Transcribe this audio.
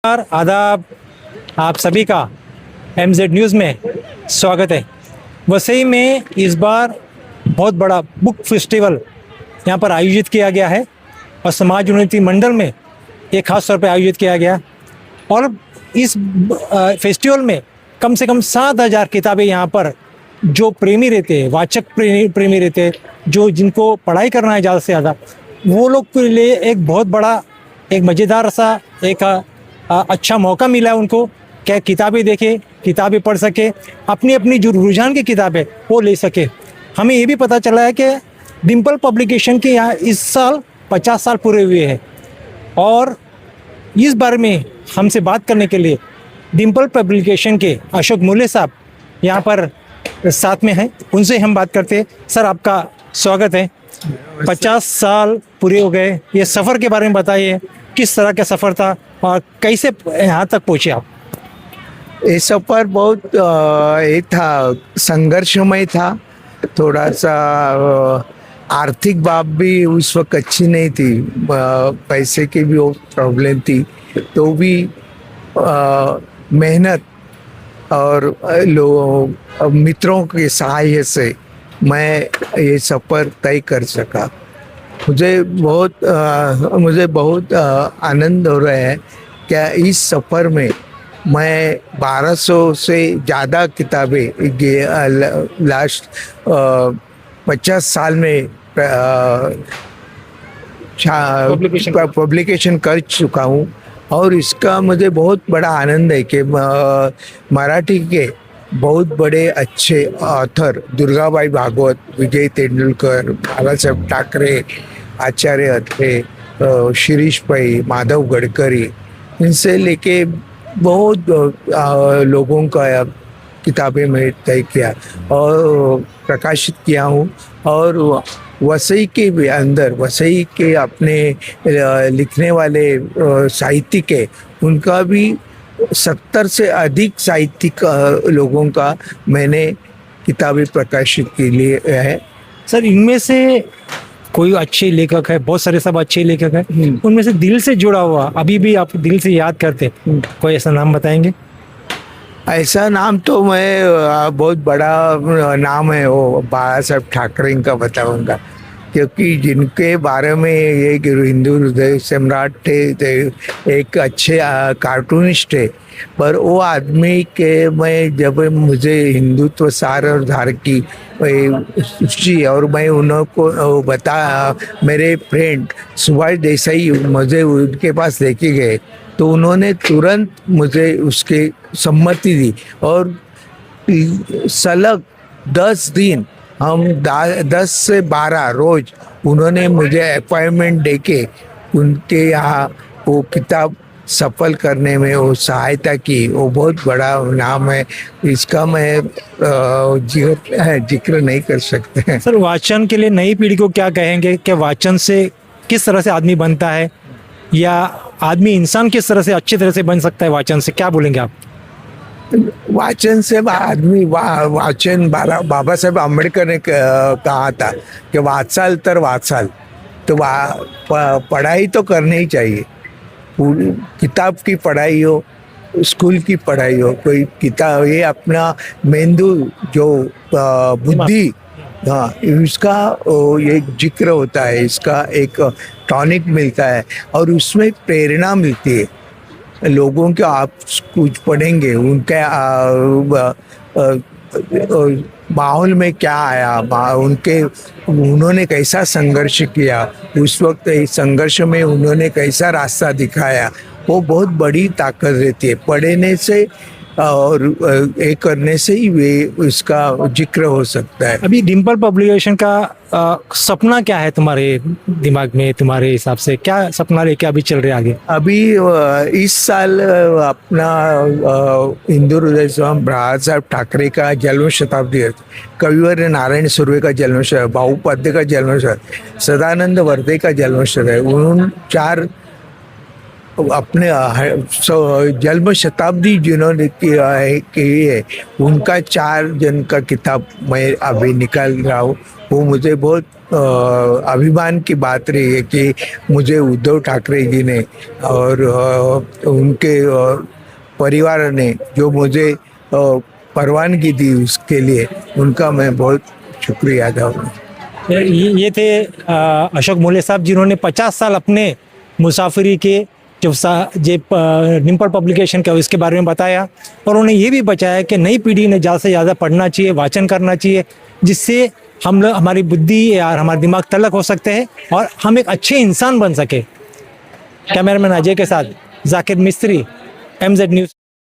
आदाब, आप सभी का MZ न्यूज़ में स्वागत है। वसई में इस बार बहुत बड़ा बुक फेस्टिवल यहाँ पर आयोजित किया गया है और समाज उन्नति मंडल में ये खास तौर पर आयोजित किया गया और इस फेस्टिवल में कम से कम 7,000 किताबें यहाँ पर जो प्रेमी रहते हैं, वाचक प्रेमी रहते हैं, जो जिनको पढ़ाई करना है ज़्यादा से ज़्यादा, वो लोग के लिए एक बहुत बड़ा एक मज़ेदार सा एक अच्छा मौका मिला है उनको क्या किताबें देखे, किताबें पढ़ सके, अपनी अपनी जो रुझान की किताबें वो ले सके। हमें ये भी पता चला है कि डिम्पल पब्लिकेशन के यहाँ इस साल 50 साल पूरे हुए हैं और इस बारे में हमसे बात करने के लिए डिम्पल पब्लिकेशन के अशोक मूले साहब यहाँ पर साथ में हैं। उनसे हम बात करते हैं। सर, आपका स्वागत है। 50 साल पूरे हो गए, ये सफ़र के बारे में बताइए, किस तरह का सफ़र था और कैसे यहाँ तक पहुँचे आप? ये सफ़र बहुत ये था, संघर्षमय था। थोड़ा सा आर्थिक बात भी उस वक्त अच्छी नहीं थी, पैसे की भी वो प्रॉब्लम थी, तो भी मेहनत और मित्रों के सहाय से मैं ये सफ़र तय कर सका। मुझे बहुत आनंद हो रहा है क्या इस सफ़र में मैं 1200 से ज़्यादा किताबें लास्ट 50 साल में पब्लिकेशन कर चुका हूँ और इसका मुझे बहुत बड़ा आनंद है कि मराठी के बहुत बड़े अच्छे ऑथर दुर्गाबाई भागवत, विजय तेंदुलकर, बाला साहेब ठाकरे, आचार्य अत्रे, शिरीष पै, माधव गडकरी, इनसे लेके बहुत लोगों का किताबें मैं तय किया और प्रकाशित किया हूँ। और वसई के भी अंदर, वसई के अपने लिखने वाले साहित्यिक है, उनका भी 70 से अधिक साहित्यिक लोगों का मैंने किताबें प्रकाशित के लिए है। सर, इनमें से कोई अच्छे लेखक है, बहुत सारे सब अच्छे लेखक हैं, उनमें से दिल से जुड़ा हुआ अभी भी आप दिल से याद करते, कोई ऐसा नाम बताएंगे? ऐसा नाम तो मैं बहुत बड़ा नाम है वो बाला साहेब ठाकरे का बताऊंगा, क्योंकि जिनके बारे में एक हिंदू हृदय सम्राट थे, एक अच्छे कार्टूनिस्ट थे, पर वो आदमी के मैं जब मुझे हिंदुत्व सार और धार की सूची और मैं उनको बताया, मेरे फ्रेंड सुभाष देसाई मुझे उनके पास लेके गए तो उन्होंने तुरंत मुझे उसके सम्मति दी और सलग 10 दिन हम 10 से 12 रोज उन्होंने मुझे अपॉइंटमेंट देके उनके यहाँ वो किताब सफल करने में वो सहायता की। वो बहुत बड़ा नाम है, इसका मैं जिक्र नहीं कर सकते। सर, वाचन के लिए नई पीढ़ी को क्या कहेंगे कि वाचन से किस तरह से आदमी बनता है या आदमी इंसान किस तरह से अच्छी तरह से बन सकता है वाचन से, क्या बोलेंगे आप? वाचन से आदमी वाचन बाबा साहेब आंबेडकर ने कहा था कि वाचाल तर वाचाल, तो पढ़ाई तो करनी ही चाहिए। पूरी किताब की पढ़ाई हो, स्कूल की पढ़ाई हो, कोई किताब ये अपना मेंदू जो बुद्धि, हाँ, इसका ये जिक्र होता है, इसका एक टॉनिक मिलता है और उसमें प्रेरणा मिलती है लोगों के। आप कुछ पढ़ेंगे उनके माहौल में क्या आया, उन्होंने कैसा संघर्ष किया, उस वक्त इस संघर्ष में उन्होंने कैसा रास्ता दिखाया, वो बहुत बड़ी ताकत रहती है। पढ़ने से और एक करने से ही वे उसका जिक्र हो सकता है। अभी डिम्पल पब्लिकेशन का सपना क्या है तुम्हारे दिमाग में? तुम्हारे हिसाब से क्या सपना लेके अभी चल रहे आगे? अभी इस साल अपना हिंदू हृदय स्वामी बाला साहेब ठाकरे का जन्म शताब्दी है, कविवर नारायण सुर्वे का जन्म शताब्दी, भाऊ पद्य का जन्म शताब्दी, सदानंद वर्दे का जन्म शताब्दी, उन 4 अपने जन्म शताब्दी जिन्होंने की है उनका 4 जन का किताब मैं अभी निकाल रहा हूँ। वो मुझे बहुत अभिमान की बात रही है कि मुझे उद्धव ठाकरे जी ने और उनके परिवार ने जो मुझे परवानगी दी उसके लिए उनका मैं बहुत शुक्रिया अदा हूँ। ये थे अशोक मोले साहब, जिन्होंने 50 साल अपने मुसाफिरी के जो निम्पल पब्लिकेशन का इसके बारे में बताया, और उन्होंने ये भी बचाया कि नई पीढ़ी ने ज़्यादा से ज़्यादा पढ़ना चाहिए, वाचन करना चाहिए, जिससे हम लोग हमारी बुद्धि या हमारा दिमाग तल्लक हो सकते हैं और हम एक अच्छे इंसान बन सके। कैमरामैन अजय के साथ जाकिर मिस्त्री, MZ न्यूज़।